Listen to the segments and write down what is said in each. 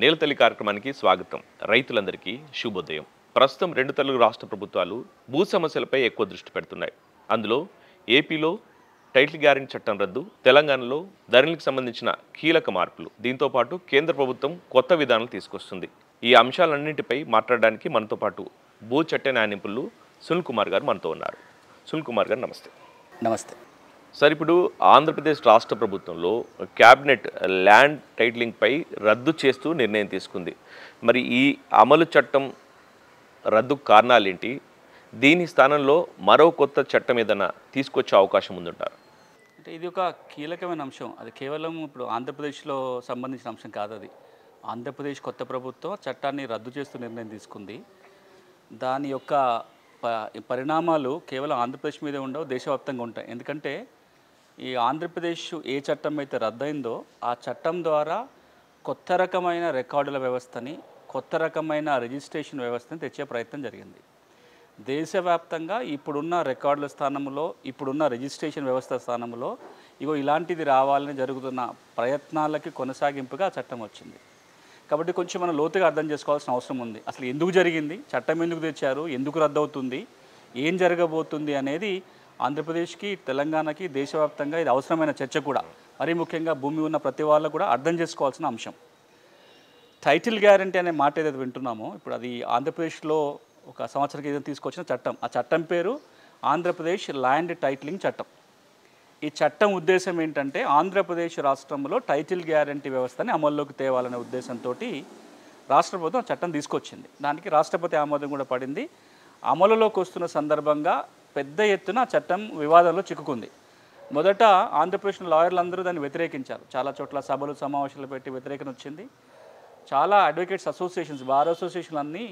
నేలతల్లి కార్యక్రమానికి స్వాగతం. రైతులందరికీ శుభోదయం. ప్రస్తుతం రెండు తెలుగు రాష్ట్ర ప్రభుత్వాలు భూ సమస్యలపై ఎక్కువ దృష్టి పెడుతున్నాయి. అందులో ఏపీలో టైటిల్ గ్యారెంటీ చట్టం రద్దు, తెలంగాణలో ధరణికి సంబంధించిన కీలక మార్పులు, దీంతో పాటు కేంద్ర ప్రభుత్వం కొత్త విధానాలు తీసుకొస్తుంది. ఈ అంశాలన్నింటిపై మాట్లాడడానికి మనతో పాటు భూ చట్ట న్యాయ నిపుణులు సునీల్ కుమార్ గారు మనతో ఉన్నారు. సునీల్ కుమార్ గారు నమస్తే. నమస్తే సార్, ఇప్పుడు ఆంధ్రప్రదేశ్ రాష్ట్ర ప్రభుత్వంలో క్యాబినెట్ ల్యాండ్ టైటిలింగ్పై రద్దు చేస్తూ నిర్ణయం తీసుకుంది. మరి ఈ అమలు చట్టం రద్దు కారణాలేంటి? దీని స్థానంలో మరో కొత్త చట్టం ఏదైనా తీసుకొచ్చే అవకాశం ఉందంటారు? అంటే ఇది ఒక కీలకమైన అంశం. అది కేవలం ఇప్పుడు ఆంధ్రప్రదేశ్లో సంబంధించిన అంశం కాదు. అది ఆంధ్రప్రదేశ్ కొత్త ప్రభుత్వం చట్టాన్ని రద్దు చేస్తూ నిర్ణయం తీసుకుంది. దాని యొక్క పరిణామాలు కేవలం ఆంధ్రప్రదేశ్ మీదే ఉండవు, దేశవ్యాప్తంగా ఉంటాయి. ఎందుకంటే ఈ ఆంధ్రప్రదేశ్ ఏ చట్టం అయితే రద్దయిందో ఆ చట్టం ద్వారా కొత్త రకమైన రికార్డుల వ్యవస్థని, కొత్త రకమైన రిజిస్ట్రేషన్ వ్యవస్థని తెచ్చే ప్రయత్నం జరిగింది. దేశవ్యాప్తంగా ఇప్పుడున్న రికార్డుల స్థానంలో, ఇప్పుడున్న రిజిస్ట్రేషన్ వ్యవస్థ స్థానంలో ఇలాంటిది రావాలని జరుగుతున్న ప్రయత్నాలకి కొనసాగింపుగా ఆ చట్టం వచ్చింది. కాబట్టి కొంచెం మనం లోతుగా అర్థం చేసుకోవాల్సిన అవసరం ఉంది. అసలు ఎందుకు జరిగింది, చట్టం ఎందుకు తెచ్చారు, ఎందుకు రద్దవుతుంది, ఏం జరగబోతుంది అనేది ఆంధ్రప్రదేశ్కి, తెలంగాణకి, దేశవ్యాప్తంగా ఇది అవసరమైన చర్చ కూడా. మరీ ముఖ్యంగా భూమి ఉన్న ప్రతి వాళ్ళు కూడా అర్థం చేసుకోవాల్సిన అంశం. టైటిల్ గ్యారంటీ అనే మాట ఏదైతే వింటున్నామో, ఇప్పుడు అది ఆంధ్రప్రదేశ్లో ఒక సంవత్సరం క్రితం తీసుకొచ్చిన చట్టం. ఆ చట్టం పేరు ఆంధ్రప్రదేశ్ ల్యాండ్ టైటిలింగ్ చట్టం. ఈ చట్టం ఉద్దేశం ఏంటంటే ఆంధ్రప్రదేశ్ రాష్ట్రంలో టైటిల్ గ్యారంటీ వ్యవస్థని అమల్లోకి తేవాలనే ఉద్దేశంతో రాష్ట్ర ప్రభుత్వం చట్టం తీసుకొచ్చింది. దానికి రాష్ట్రపతి ఆమోదం కూడా పడింది. అమలులోకి వస్తున్న సందర్భంగా పెద్ద ఎత్తున చట్టం వివాదంలో చిక్కుకుంది. మొదట ఆంధ్రప్రదేశ్ లాయర్లు అందరూ దాన్ని వ్యతిరేకించారు. చాలా చోట్ల సభలు, సమావేశాలు పెట్టి వ్యతిరేకత వచ్చింది. చాలా అడ్వకేట్స్ అసోసియేషన్స్, బార్ అసోసియేషన్లు అన్నీ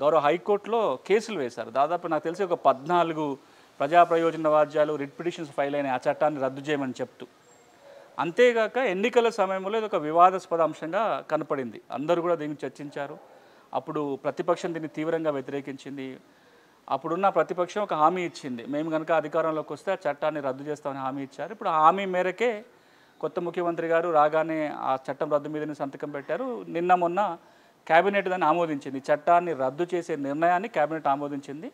గౌరవ హైకోర్టులో కేసులు వేశారు. దాదాపు నాకు తెలిసి ఒక 14 ప్రజా ప్రయోజన వాద్యాలు, రిట్ పిటిషన్స్ ఫైల్ అయిన ఆ చట్టాన్ని రద్దు చేయమని చెప్తూ. అంతేగాక ఎన్నికల సమయంలో ఇది ఒక వివాదాస్పద అంశంగా కనపడింది. అందరూ కూడా దీన్ని చర్చించారు. అప్పుడు ప్రతిపక్షం దీన్ని తీవ్రంగా వ్యతిరేకించింది. అప్పుడున్న ప్రతిపక్షం ఒక హామీ ఇచ్చింది, మేము కనుక అధికారంలోకి వస్తే ఆ చట్టాన్ని రద్దు చేస్తామని హామీ ఇచ్చారు. ఇప్పుడు ఆ హామీ మేరకే కొత్త ముఖ్యమంత్రి గారు రాగానే ఆ చట్టం రద్దు మీదనే సంతకం పెట్టారు. నిన్న మొన్న కేబినెట్ దాన్ని ఆమోదించింది. చట్టాన్ని రద్దు చేసే నిర్ణయాన్ని కేబినెట్ ఆమోదించింది.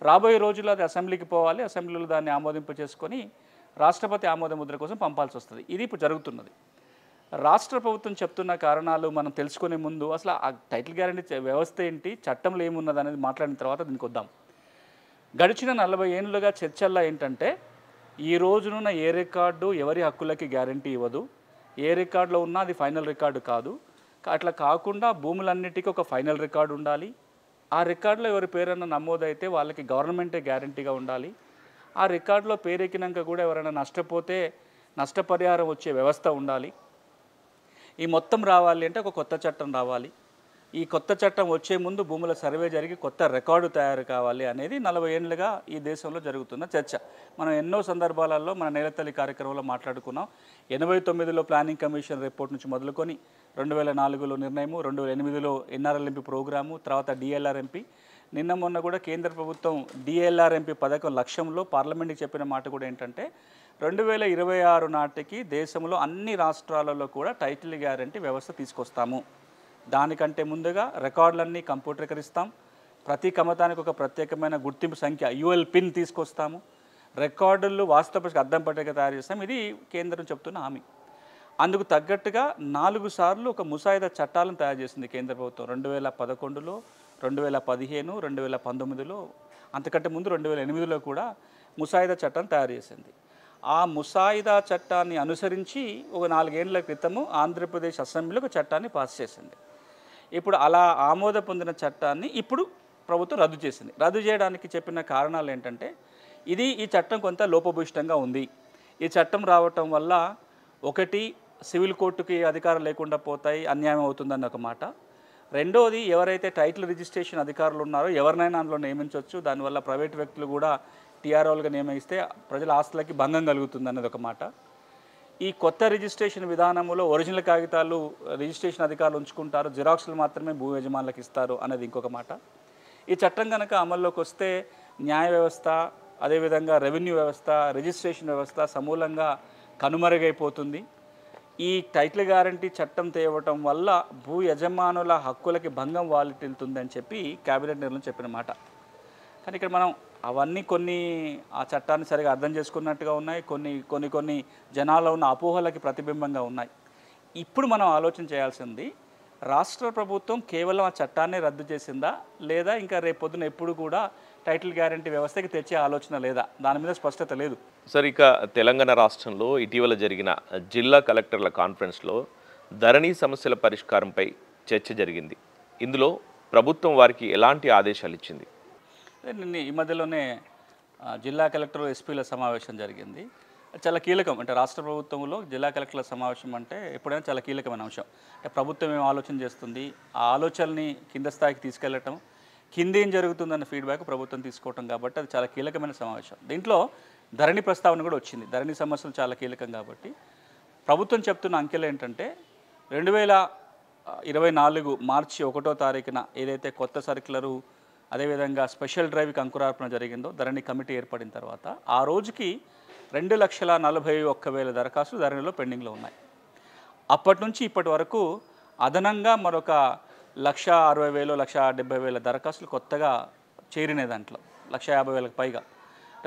రాబోయే రోజుల్లో అది అసెంబ్లీకి పోవాలి. అసెంబ్లీలో దాన్ని ఆమోదింపు చేసుకొని రాష్ట్రపతి ఆమోద ముద్ర కోసం పంపాల్సి వస్తుంది. ఇది ఇప్పుడు జరుగుతున్నది. రాష్ట్ర ప్రభుత్వం చెప్తున్న కారణాలు మనం తెలుసుకునే ముందు అసలు ఆ టైటిల్ గ్యారెంటీ వ్యవస్థ ఏంటి, చట్టంలో ఏమున్నది అనేది మాట్లాడిన తర్వాత దీనికి వద్దాం. గడిచిన 40 ఏళ్ళుగా చర్చల్లో ఏంటంటే ఈ రోజునున్న ఏ రికార్డు ఎవరి హక్కులకి గ్యారంటీ ఇవ్వదు, ఏ రికార్డులో ఉన్నా అది ఫైనల్ రికార్డు కాదు. అట్లా కాకుండా భూములన్నిటికీ ఒక ఫైనల్ రికార్డు ఉండాలి. ఆ రికార్డులో ఎవరి పేరన్నా నమోదైతే వాళ్ళకి గవర్నమెంటే గ్యారంటీగా ఉండాలి. ఆ రికార్డులో పేరెక్కినాక కూడా ఎవరైనా నష్టపోతే నష్టపరిహారం వచ్చే వ్యవస్థ ఉండాలి. ఈ మొత్తం రావాలి అంటే ఒక కొత్త చట్టం రావాలి. ఈ కొత్త చట్టం వచ్చే ముందు భూముల సర్వే జరిగి కొత్త రికార్డు తయారు కావాలి అనేది 40 ఏళ్ళుగా ఈ దేశంలో జరుగుతున్న చర్చ. మనం ఎన్నో సందర్భాలలో మన నేలతల్లి కార్యక్రమంలో మాట్లాడుకున్నాం. 89లో ప్లానింగ్ కమిషన్ రిపోర్ట్ నుంచి మొదలుకొని 2004లో నిర్ణయము, 2008లో ఎన్ఆర్ఎల్ఎంపీ ప్రోగ్రాము, తర్వాత డిఎల్ఆర్ఎంపీ, నిన్న మొన్న కూడా కేంద్ర ప్రభుత్వం డిఎల్ఆర్ఎంపీ పథకం లక్ష్యంలో పార్లమెంట్కి చెప్పిన మాట కూడా ఏంటంటే 2026 నాటికి దేశంలో అన్ని రాష్ట్రాలలో కూడా టైటిల్ గ్యారంటీ వ్యవస్థ తీసుకొస్తాము. దానికంటే ముందుగా రికార్డులన్నీ కంప్యూటరీకరిస్తాం. ప్రతి కమతానికి ఒక ప్రత్యేకమైన గుర్తింపు సంఖ్య యుఎల్ పిన్ తీసుకొస్తాము. రికార్డులు వాస్తవ అద్దం పట్టిక తయారు చేస్తాం. ఇది కేంద్రం చెప్తున్న హామీ. అందుకు తగ్గట్టుగా 4 సార్లు ఒక ముసాయిదా చట్టాలను తయారు చేసింది కేంద్ర ప్రభుత్వం. 2011లో, 2015, 2019లో, అంతకంటే ముందు 2008లో కూడా ముసాయిదా చట్టాన్ని తయారు చేసింది. ఆ ముసాయిదా చట్టాన్ని అనుసరించి ఒక 4 ఏళ్ల క్రితము ఆంధ్రప్రదేశ్ అసెంబ్లీ ఒక చట్టాన్ని పాస్ చేసింది. ఇప్పుడు అలా ఆమోద పొందిన చట్టాన్ని ఇప్పుడు ప్రభుత్వం రద్దు చేసింది. రద్దు చేయడానికి చెప్పిన కారణాలు ఏంటంటే ఈ చట్టం కొంత లోపభూయిష్టంగా ఉంది. ఈ చట్టం రావటం వల్ల ఒకటి సివిల్ కోర్టుకి అధికారం లేకుండా పోతాయి, అన్యాయం అవుతుందని ఒక మాట. రెండోది ఎవరైతే టైటిల్ రిజిస్ట్రేషన్ అధికారులు ఉన్నారో ఎవరినైనా అందులో నియమించవచ్చు. దానివల్ల ప్రైవేట్ వ్యక్తులు కూడా టీఆర్ఓలుగా నియమిస్తే ప్రజల ఆస్తులకి భంగం కలుగుతుంది అన్నది ఒక మాట. ఈ కొత్త రిజిస్ట్రేషన్ విధానంలో ఒరిజినల్ కాగితాలు రిజిస్ట్రేషన్ అధికారులు ఉంచుకుంటారు, జిరాక్స్లు మాత్రమే భూ యజమానులకు ఇస్తారు అనేది ఇంకొక మాట. ఈ చట్టం కనుక అమల్లోకి వస్తే న్యాయ వ్యవస్థ, అదేవిధంగా రెవెన్యూ వ్యవస్థ, రిజిస్ట్రేషన్ వ్యవస్థ సమూలంగా కనుమరుగైపోతుంది. ఈ టైటిల్ గ్యారంటీ చట్టం తేవటం వల్ల భూ యజమానుల హక్కులకి భంగం వాటిల్తుందని చెప్పి కేబినెట్ నిర్ణయం చెప్పిన మాట. కానీ ఇక్కడ మనం అవన్నీ కొన్ని ఆ చట్టాన్ని సరిగా అర్థం చేసుకున్నట్టుగా ఉన్నాయి, కొన్ని జనాల్లో ఉన్న అపోహలకి ప్రతిబింబంగా ఉన్నాయి. ఇప్పుడు మనం ఆలోచన చేయాల్సింది, రాష్ట్ర ప్రభుత్వం కేవలం ఆ చట్టాన్ని రద్దు చేసిందా, లేదా ఇంకా రేపొద్దున ఎప్పుడు కూడా టైటిల్ గ్యారంటీ వ్యవస్థకి తెచ్చే ఆలోచన లేదా, దాని మీద స్పష్టత లేదు. సార్, ఇక తెలంగాణ రాష్ట్రంలో ఇటీవల జరిగిన జిల్లా కలెక్టర్ల కాన్ఫరెన్స్లో ధరణి సమస్యల పరిష్కారంపై చర్చ జరిగింది. ఇందులో ప్రభుత్వం వారికి ఎలాంటి ఆదేశాలు ఇచ్చింది? నిన్న ఈ మధ్యలోనే జిల్లా కలెక్టర్ ఎస్పీల సమావేశం జరిగింది. చాలా కీలకం. అంటే రాష్ట్ర ప్రభుత్వంలో జిల్లా కలెక్టర్ల సమావేశం అంటే ఎప్పుడైనా చాలా కీలకమైన అంశం. అంటే ప్రభుత్వం ఏం ఆలోచన చేస్తుంది, ఆ ఆలోచనని కింద స్థాయికి తీసుకెళ్లటం, కింద ఏం జరుగుతుందన్న ఫీడ్బ్యాక్ ప్రభుత్వం తీసుకోవటం, కాబట్టి అది చాలా కీలకమైన సమావేశం. దీంట్లో ధరణి ప్రస్తావన కూడా వచ్చింది. ధరణి సమస్యలు చాలా కీలకం కాబట్టి ప్రభుత్వం చెప్తున్న అంకెలు ఏంటంటే 2024 మార్చి 1వ తారీఖున ఏదైతే కొత్త సర్క్యులరు, అదేవిధంగా స్పెషల్ డ్రైవ్కి అంకురార్పణ జరిగిందో, ధరణి కమిటీ ఏర్పడిన తర్వాత ఆ రోజుకి 2,41,000 దరఖాస్తులు ధరణిలో పెండింగ్లో ఉన్నాయి. అప్పటి నుంచి ఇప్పటి వరకు అదనంగా మరొక 1,60,000, 1,70,000 దరఖాస్తులు కొత్తగా చేరినాయి. దాంట్లో 1,50,000కి పైగా.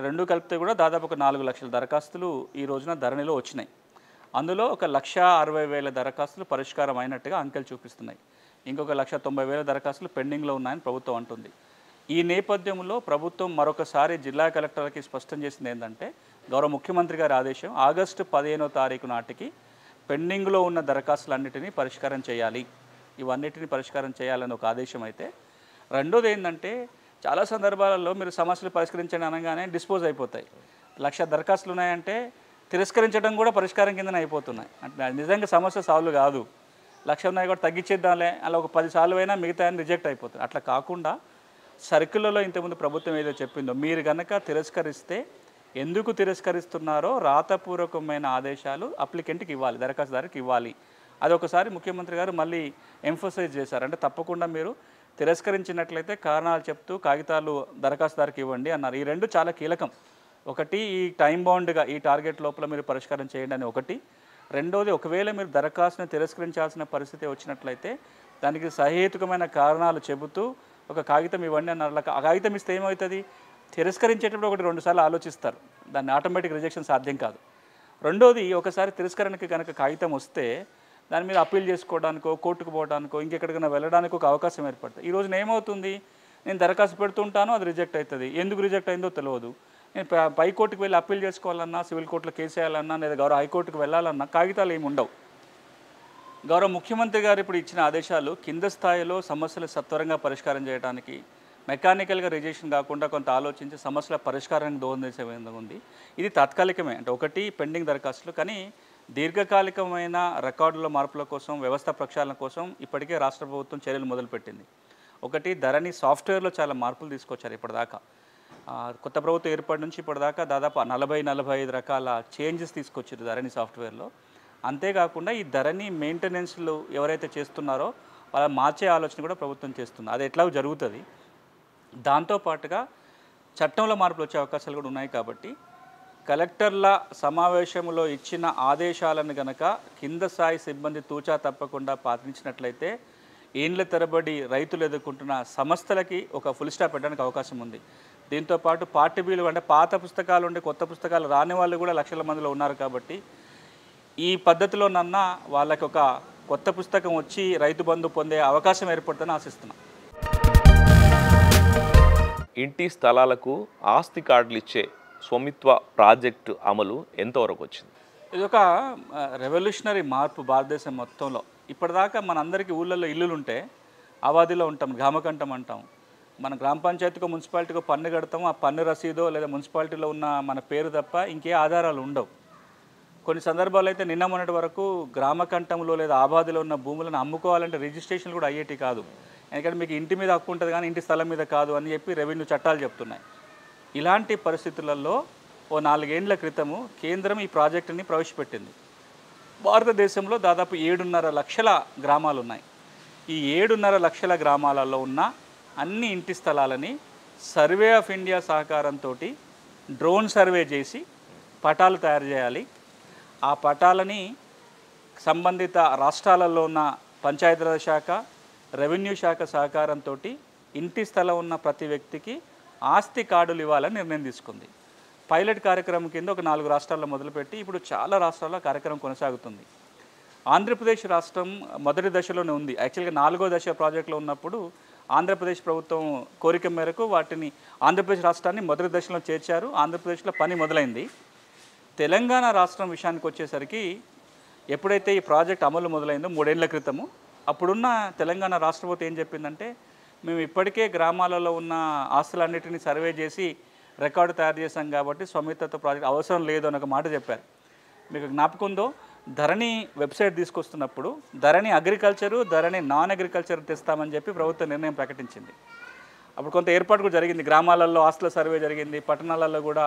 రెండు కలిపితే కూడా దాదాపు ఒక 4 లక్షల దరఖాస్తులు ఈ రోజున ధరణిలో వచ్చినాయి. అందులో ఒక 1,60,000 దరఖాస్తులు పరిష్కారం అయినట్టుగా అంకెలు చూపిస్తున్నాయి. ఇంకొక 1,90,000 దరఖాస్తులు పెండింగ్లో ఉన్నాయని ప్రభుత్వం అంటుంది. ఈ నేపథ్యంలో ప్రభుత్వం మరొకసారి జిల్లా కలెక్టర్లకి స్పష్టం చేసింది ఏంటంటే, గౌరవ ముఖ్యమంత్రి గారి ఆదేశం ఆగస్టు 15వ తారీఖు నాటికి పెండింగ్లో ఉన్న దరఖాస్తులన్నిటినీ పరిష్కారం చేయాలి, ఇవన్నిటిని పరిష్కారం చేయాలని ఒక ఆదేశం అయితే, రెండోది ఏంటంటే చాలా సందర్భాలలో మీరు సమస్యలు పరిష్కరించండి అనగానే డిస్పోజ్ అయిపోతాయి. 1,00,000 దరఖాస్తులు ఉన్నాయంటే తిరస్కరించడం కూడా పరిష్కారం కిందనే అయిపోతున్నాయి. అంటే నిజంగా సమస్య సాల్వ్ కాదు. 1,00,000 ఉన్నాయి కూడా తగ్గించేద్దాంలే, అలా ఒక 10 సార్లు అయినా మిగతా రిజెక్ట్ అయిపోతుంది. అట్లా కాకుండా సర్కిల్లో ఇంతకుముందు ప్రభుత్వం ఏదో చెప్పిందో, మీరు కనుక తిరస్కరిస్తే ఎందుకు తిరస్కరిస్తున్నారో రాతపూర్వకమైన ఆదేశాలు అప్లికెంట్కి ఇవ్వాలి, దరఖాస్తుదారుకి ఇవ్వాలి. అదొకసారి ముఖ్యమంత్రి గారు మళ్ళీ ఎంఫసైజ్ చేశారు. అంటే తప్పకుండా మీరు తిరస్కరించినట్లయితే కారణాలు చెప్తూ కాగితాలు దరఖాస్తుదారుకి ఇవ్వండి అన్నారు. ఈ రెండు చాలా కీలకం. ఒకటి, ఈ టైం బౌండ్గా ఈ టార్గెట్ లోపల మీరు పరిష్కారం చేయండి అని ఒకటి. రెండోది, ఒకవేళ మీరు దరఖాస్తుని తిరస్కరించాల్సిన పరిస్థితి వచ్చినట్లయితే దానికి సహేతుకమైన కారణాలు చెబుతూ ఒక కాగితం ఇవ్వండి అన్నారు. ఆ కాగితం ఇస్తే ఏమవుతుంది, తిరస్కరించేటప్పుడు 1-2 సార్లు ఆలోచిస్తారు, దాన్ని ఆటోమేటిక్ రిజెక్షన్ సాధ్యం కాదు. రెండోది, ఒకసారి తిరస్కరణకి కనుక కాగితం వస్తే దాని మీద అప్పీల్ చేసుకోవడానికో, కోర్టుకు పోవడానికో, ఇంకెక్కడికైనా వెళ్ళడానికి ఒక అవకాశం ఏర్పడుతుంది. ఈ రోజున ఏమవుతుంది, నేను దరఖాస్తు పెడుతుంటాను, అది రిజెక్ట్ అవుతుంది. ఎందుకు రిజెక్ట్ అయిందో తెలియదు. నేను పై కోర్టుకు వెళ్ళి అప్పీల్ చేసుకోవాలన్నా, సివిల్ కోర్టులో కేసు వేయాలన్నా, లేదా గౌరవ హైకోర్టుకు వెళ్ళాలన్నా కాగితాలు ఏమి ఉండవు. గౌరవ ముఖ్యమంత్రి గారు ఇప్పుడు ఇచ్చిన ఆదేశాలు కింద స్థాయిలో సమస్యలు సత్వరంగా పరిష్కారం చేయడానికి, మెకానికల్గా రిజెక్షన్ కాకుండా కొంత ఆలోచించి సమస్యల పరిష్కారానికి దోహదం చేసే విధంగా ఉంది. ఇది తాత్కాలికమే, అంటే ఒకటి పెండింగ్ దరఖాస్తులు. కానీ దీర్ఘకాలికమైన రికార్డుల మార్పుల కోసం, వ్యవస్థ ప్రక్షాళన కోసం ఇప్పటికే రాష్ట్ర ప్రభుత్వం చర్యలు మొదలుపెట్టింది. ఒకటి, ధరణి సాఫ్ట్వేర్లో చాలా మార్పులు తీసుకొచ్చారు. ఇప్పటిదాకా కొత్త ప్రభుత్వం ఏర్పడి నుంచి ఇప్పటిదాకా దాదాపు 40-45 రకాల చేంజెస్ తీసుకొచ్చారు ధరణి సాఫ్ట్వేర్లో. అంతేకాకుండా ఈ ధరణి మెయింటెనెన్స్లు ఎవరైతే చేస్తున్నారో వాళ్ళ మార్చే ఆలోచన కూడా ప్రభుత్వం చేస్తుంది. అది ఎట్లాగో జరుగుతుంది. దాంతోపాటుగా చట్టంలో మార్పులు వచ్చే అవకాశాలు కూడా ఉన్నాయి. కాబట్టి కలెక్టర్ల సమావేశంలో ఇచ్చిన ఆదేశాలను గనక కింద స్థాయి సిబ్బంది తూచా తప్పకుండా పాటించినట్లయితే ఏండ్ల తరబడి రైతులు ఎదుర్కొంటున్న సమస్యలకి ఒక ఫుల్ స్టాప్ పెట్టడానికి అవకాశం ఉంది. దీంతోపాటు పార్టీ బిల్లు అంటే పాత పుస్తకాలు ఉండి కొత్త పుస్తకాలు రాని వాళ్ళు కూడా లక్షల మందిలో ఉన్నారు. కాబట్టి ఈ పద్ధతిలోనన్నా వాళ్ళకి ఒక కొత్త పుస్తకం వచ్చి రైతు బంధు పొందే అవకాశం ఏర్పడుతుందని ఆశిస్తున్నాం. ఇంటి స్థలాలకు ఆస్తి కార్డులు ఇచ్చే స్వామిత్వ ప్రాజెక్టు అమలు ఎంతవరకు వచ్చింది? ఇది ఒక రెవల్యూషనరీ మార్పు భారతదేశం మొత్తంలో. ఇప్పటిదాకా మనందరికీ ఊళ్ళల్లో ఇల్లులు ఉంటే ఆవాదిలో ఉంటాం, గ్రామకంఠం అంటాం. మన గ్రామ పంచాయతీకో మున్సిపాలిటీకో పన్ను కడతాము, ఆ పన్ను రసీదో లేదా మున్సిపాలిటీలో ఉన్న మన పేరు తప్ప ఇంకే ఆధారాలు ఉండవు. కొన్ని సందర్భాలు అయితే నిన్న మొన్నటి వరకు గ్రామకంఠంలో లేదా ఆబాదిలో ఉన్న భూములను అమ్ముకోవాలంటే రిజిస్ట్రేషన్లు కూడా అయ్యేటి కాదు. ఎందుకంటే మీకు ఇంటి మీద హక్కు ఉంటుంది కానీ ఇంటి స్థలం మీద కాదు అని చెప్పి రెవెన్యూ చట్టాలు చెప్తున్నాయి. ఇలాంటి పరిస్థితులలో ఓ 4 ఏళ్ల క్రితము కేంద్రం ఈ ప్రాజెక్టుని ప్రవేశపెట్టింది. భారతదేశంలో దాదాపు 7.5 లక్షల గ్రామాలు ఉన్నాయి. ఈ 7.5 లక్షల గ్రామాలలో ఉన్న అన్ని ఇంటి స్థలాలని సర్వే ఆఫ్ ఇండియా సహకారంతో డ్రోన్ సర్వే చేసి పటాలు తయారు చేయాలి. ఆ పటాలని సంబంధిత రాష్ట్రాలలో ఉన్న పంచాయతీరాజ్ శాఖ, రెవెన్యూ శాఖ సహకారంతో ఇంటి స్థలం ఉన్న ప్రతి వ్యక్తికి ఆస్తి కార్డులు ఇవ్వాలని నిర్ణయం తీసుకుంది. పైలట్ కార్యక్రమం కింద ఒక 4 రాష్ట్రాల్లో మొదలుపెట్టి ఇప్పుడు చాలా రాష్ట్రాల్లో కార్యక్రమం కొనసాగుతుంది. ఆంధ్రప్రదేశ్ రాష్ట్రం మొదటి దశలోనే ఉంది. యాక్చువల్గా 4వ దశ ప్రాజెక్టులో ఉన్నప్పుడు ఆంధ్రప్రదేశ్ ప్రభుత్వం కోరిక మేరకు వాటిని ఆంధ్రప్రదేశ్ రాష్ట్రాన్ని మొదటి దశలో చేర్చారు. ఆంధ్రప్రదేశ్లో పని మొదలైంది. తెలంగాణ రాష్ట్రం విషయానికి వచ్చేసరికి ఎప్పుడైతే ఈ ప్రాజెక్ట్ అమలు మొదలైందో 3 ఏళ్ల క్రితము, అప్పుడున్న తెలంగాణ రాష్ట్ర ప్రభుత్వం ఏం చెప్పిందంటే, మేము ఇప్పటికే గ్రామాలలో ఉన్న ఆస్తులన్నిటిని సర్వే చేసి రికార్డు తయారు చేశాం కాబట్టి స్వామిత్వ ప్రాజెక్ట్ అవసరం లేదు అని ఒక మాట చెప్పారు. మీకు జ్ఞాపకం ఉందో, ధరణి వెబ్సైట్ తీసుకొస్తున్నప్పుడు ధరణి అగ్రికల్చరు, ధరణి నాన్ అగ్రికల్చర్ తెస్తామని చెప్పి ప్రభుత్వం నిర్ణయం ప్రకటించింది. అప్పుడు కొంత ఏర్పాటు కూడా జరిగింది. గ్రామాలలో ఆస్తుల సర్వే జరిగింది, పట్టణాలలో కూడా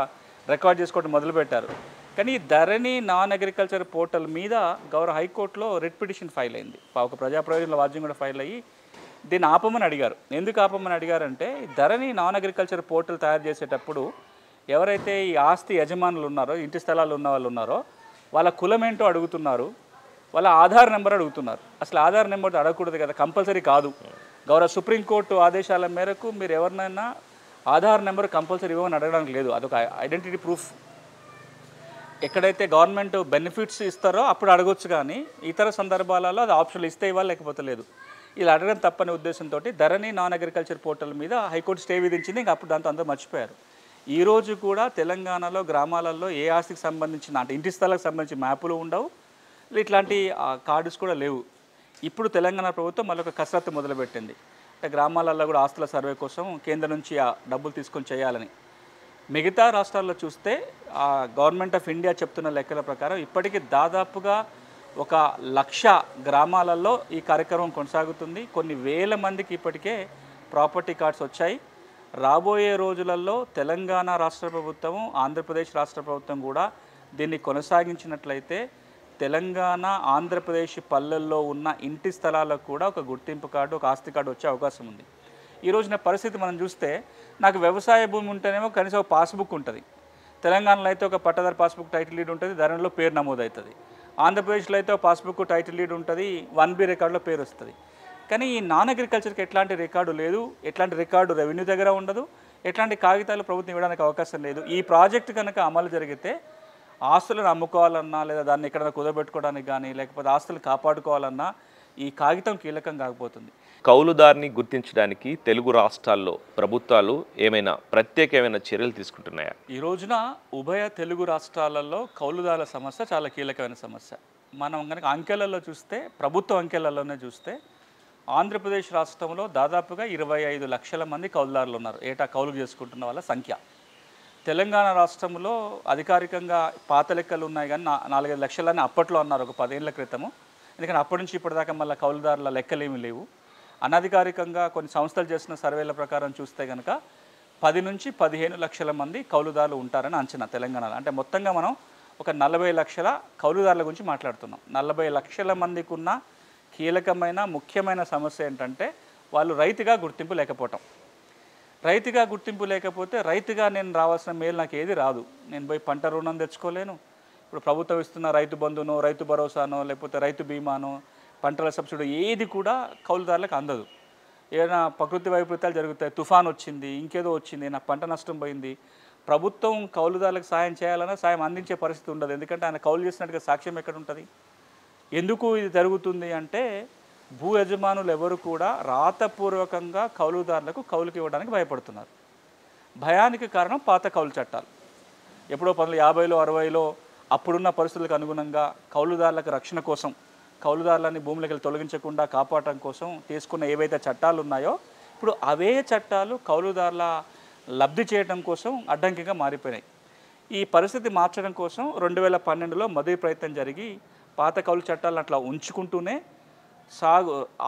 రికార్డ్ చేసుకోవడం మొదలుపెట్టారు. కానీ ధరణి నాన్ అగ్రికల్చర్ పోర్టల్ మీద గౌరవ హైకోర్టులో రిట్ పిటిషన్ ఫైల్ అయింది. ఒక ప్రజా ప్రయోజనాల వాద్యం కూడా ఫైల్ అయ్యి దీన్ని ఆపమని అడిగారు. ఎందుకు ఆపమని అడిగారంటే, ధరణి నాన్ అగ్రికల్చర్ పోర్టల్ తయారు చేసేటప్పుడు ఎవరైతే ఈ ఆస్తి యజమానులు ఉన్నారో, ఇంటి స్థలాలు ఉన్న వాళ్ళు ఉన్నారో, వాళ్ళ కులం ఏంటో అడుగుతున్నారు, వాళ్ళ ఆధార్ నెంబర్ అడుగుతున్నారు. అసలు ఆధార్ నెంబర్ అడగకూడదు కదా, కంపల్సరీ కాదు. గౌరవ సుప్రీంకోర్టు ఆదేశాల మేరకు మీరు ఎవరినైనా ఆధార్ నెంబర్ కంపల్సరీ ఇవ్వమని అడగడానికి లేదు. అదొక ఐడెంటిటీ ప్రూఫ్. ఎక్కడైతే గవర్నమెంట్ బెనిఫిట్స్ ఇస్తారో అప్పుడు అడగొచ్చు, కానీ ఇతర సందర్భాలలో అది ఆప్షన్లు ఇస్తే ఇవ్వాలి, లేకపోతే లేదు. ఇలా అడగడం తప్పని ఉద్దేశంతో ధరణి నాన్ అగ్రికల్చర్ పోర్టల్ మీద హైకోర్టు స్టే విధించింది. ఇంకా అప్పుడు దాంతో అందరూ మర్చిపోయారు. ఈరోజు కూడా తెలంగాణలో గ్రామాలలో ఏ ఆస్తికి సంబంధించిన, అంటే ఇంటి స్థలాలకు సంబంధించిన మ్యాపులు ఉండవు, ఇట్లాంటి కార్డ్స్ కూడా లేవు. ఇప్పుడు తెలంగాణ ప్రభుత్వం మళ్ళీ ఒక కసరత్తు మొదలుపెట్టింది. అంటే గ్రామాలలో కూడా ఆస్తుల సర్వే కోసం కేంద్రం నుంచి ఆ డబ్బులు తీసుకొని చేయాలని. మిగతా రాష్ట్రాల్లో చూస్తే గవర్నమెంట్ ఆఫ్ ఇండియా చెప్తున్న లెక్కల ప్రకారం ఇప్పటికీ దాదాపుగా 1,00,000 గ్రామాలలో ఈ కార్యక్రమం కొనసాగుతుంది. కొన్ని వేల మందికి ఇప్పటికే ప్రాపర్టీ కార్డ్స్ వచ్చాయి. రాబోయే రోజులలో తెలంగాణ రాష్ట్ర ప్రభుత్వం, ఆంధ్రప్రదేశ్ రాష్ట్ర ప్రభుత్వం కూడా దీన్ని కొనసాగించినట్లయితే తెలంగాణ, ఆంధ్రప్రదేశ్ పల్లెల్లో ఉన్న ఇంటి స్థలాలకు కూడా ఒక గుర్తింపు కార్డు, ఒక ఆస్తి కార్డు వచ్చే అవకాశం ఉంది. ఈ రోజున పరిస్థితి మనం చూస్తే, నాకు వ్యవసాయ భూమి ఉంటేనేమో కనీసం ఒక పాస్బుక్ ఉంటుంది. తెలంగాణలో అయితే ఒక పట్టదారు పాస్బుక్ టైటిల్ డీడ్ ఉంటుంది, ధరణిలో పేరు నమోదవుతుంది. ఆంధ్రప్రదేశ్లో అయితే ఒక పాస్బుక్ టైటిల్ డీడ్ ఉంటుంది, 1B రికార్డులో పేరు వస్తుంది. కానీ ఈ నాన్ అగ్రికల్చర్కి ఎట్లాంటి రికార్డు లేదు, ఎట్లాంటి రికార్డు రెవెన్యూ దగ్గర ఉండదు, ఎట్లాంటి కాగితాలు ప్రభుత్వం ఇవ్వడానికి అవకాశం లేదు. ఈ ప్రాజెక్టు కనుక అమలు జరిగితే ఆస్తులను అమ్ముకోవాలన్నా, లేదా దాన్ని ఎక్కడైనా కుదబెట్టుకోవడానికి కానీ, లేకపోతే ఆస్తులు కాపాడుకోవాలన్నా ఈ కాగితం కీలకం కాకపోతుంది. కౌలుదారిని గుర్తించడానికి తెలుగు రాష్ట్రాల్లో ప్రభుత్వాలు ఏమైనా ప్రత్యేకమైన చర్యలు తీసుకుంటున్నాయా? ఈ రోజున ఉభయ తెలుగు రాష్ట్రాలలో కౌలుదారుల సమస్య చాలా కీలకమైన సమస్య. మనం కనుక అంకెలలో చూస్తే, ప్రభుత్వ అంకెలలోనే చూస్తే, ఆంధ్రప్రదేశ్ రాష్ట్రంలో దాదాపుగా 25 లక్షల మంది కౌలుదారులు ఉన్నారు, ఏటా కౌలు చేసుకుంటున్న వాళ్ళ సంఖ్య. తెలంగాణ రాష్ట్రంలో అధికారికంగా పాత లెక్కలు ఉన్నాయి, కానీ 4-5 లక్షలని అప్పట్లో అన్నారు, ఒక 10 ఏళ్ల క్రితము. ఎందుకంటే అప్పటి నుంచి ఇప్పటిదాకా మళ్ళీ కౌలుదారుల లెక్కలేమీ లేవు. అనధికారికంగా కొన్ని సంస్థలు చేసిన సర్వేల ప్రకారం చూస్తే కనుక 10 నుంచి 15 లక్షల మంది కౌలుదారులు ఉంటారని అంచనా తెలంగాణలో. అంటే మొత్తంగా మనం ఒక 40 లక్షల కౌలుదారుల గురించి మాట్లాడుతున్నాం. 40 లక్షల మందికి ఉన్న కీలకమైన ముఖ్యమైన సమస్య ఏంటంటే, వాళ్ళు రైతుగా గుర్తింపు లేకపోవటం. రైతుగా గుర్తింపు లేకపోతే, రైతుగా నేను రావాల్సిన మేలు నాకు ఏది రాదు. నేను పోయి పంట రుణం తెచ్చుకోలేను. ఇప్పుడు ప్రభుత్వం ఇస్తున్న రైతు బంధునో, రైతు భరోసానో, లేకపోతే రైతు బీమానో, పంటల సబ్సిడీ ఏది కూడా కౌలుదారులకు అందదు. ఏదైనా ప్రకృతి వైపరీత్యాలు జరుగుతాయి, తుఫాన్ వచ్చింది, ఇంకేదో వచ్చింది, నా పంట నష్టం పోయింది, ప్రభుత్వం కౌలుదారులకు సాయం చేయాలన్నా సాయం అందించే పరిస్థితి ఉండదు. ఎందుకంటే ఆయన కౌలు చేసినట్టుగా సాక్ష్యం ఎక్కడ ఉంటుంది? ఎందుకు ఇది జరుగుతుంది అంటే, భూ యజమానులు ఎవరు కూడా రాతపూర్వకంగా కౌలుదారులకు కౌలుకి ఇవ్వడానికి భయపడుతున్నారు. భయానికి కారణం పాత కౌలు చట్టాలు. ఎప్పుడో 1950లో 60లో అప్పుడున్న పరిస్థితులకు అనుగుణంగా కౌలుదారులకు రక్షణ కోసం, కౌలుదారులని భూములకి తొలగించకుండా కాపాడటం కోసం తీసుకున్న ఏవైతే చట్టాలు ఉన్నాయో, ఇప్పుడు అవే చట్టాలు కౌలుదారుల లబ్ధి చేయడం కోసం అడ్డంకిగా మారిపోయినాయి. ఈ పరిస్థితి మార్చడం కోసం 2012లో మొదటి ప్రయత్నం జరిగి, పాత కౌలు చట్టాలను అట్లా ఉంచుకుంటూనే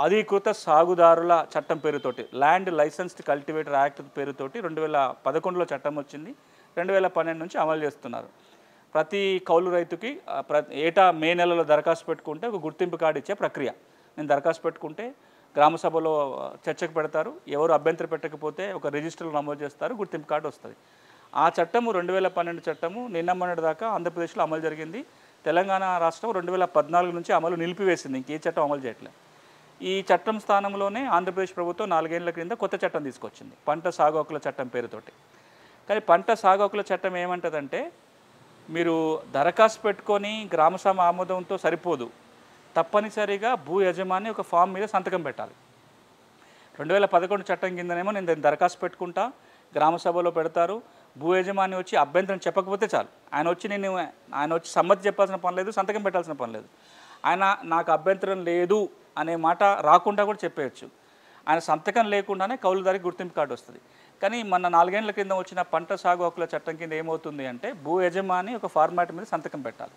అధీకృత సాగుదారుల చట్టం పేరుతోటి, ల్యాండ్ లైసెన్స్డ్ కల్టివేటర్ యాక్ట్ పేరుతోటి 2011లో చట్టం వచ్చింది. 2012 నుంచి అమలు చేస్తున్నారు. ప్రతి కౌలు రైతుకి ఏటా మే నెలలో దరఖాస్తు పెట్టుకుంటే ఒక గుర్తింపు కార్డు ఇచ్చే ప్రక్రియ. నేను దరఖాస్తు పెట్టుకుంటే గ్రామ సభలో చర్చకు పెడతారు, ఎవరు అభ్యంతరం పెట్టకపోతే ఒక రిజిస్టర్లో నమోదు చేస్తారు, గుర్తింపు కార్డు వస్తుంది. ఆ చట్టము 2012 చట్టము నిన్న మొన్నటి దాకా ఆంధ్రప్రదేశ్లో అమలు జరిగింది. తెలంగాణ రాష్ట్రం 2014 నుంచి అమలు నిలిపివేసింది, ఇంకే చట్టం అమలు చేయట్లేదు. ఈ చట్టం స్థానంలోనే ఆంధ్రప్రదేశ్ ప్రభుత్వం 4 ఏళ్ల క్రింద కొత్త చట్టం తీసుకొచ్చింది, పంట సాగు హక్కుల చట్టం పేరుతోటి. కానీ పంట సాగు హక్కుల చట్టం ఏమంటుందంటే, మీరు దరఖాస్తు పెట్టుకొని గ్రామసభ ఆమోదంతో సరిపోదు, తప్పనిసరిగా భూ యజమాని ఒక ఫామ్ మీద సంతకం పెట్టాలి. 2011 చట్టం కిందనేమో నేను దాన్ని దరఖాస్తు పెట్టుకుంటా, గ్రామ సభలో పెడతారు, భూ యజమాని వచ్చి అభ్యంతరం చెప్పకపోతే చాలు, ఆయన వచ్చి సమ్మతి చెప్పాల్సిన పని లేదు, సంతకం పెట్టాల్సిన పని లేదు. ఆయన నాకు అభ్యంతరం లేదు అనే మాట రాకుండా కూడా చెప్పేయచ్చు. ఆయన సంతకం లేకుండానే కౌలుదారికి గుర్తింపు కార్డు వస్తుంది. కానీ మన 4 ఏళ్ల కింద వచ్చిన పంట సాగు హక్కుల చట్టం కింద ఏమవుతుంది అంటే, భూ యజమాని ఒక ఫార్మాట్ మీద సంతకం పెట్టాలి.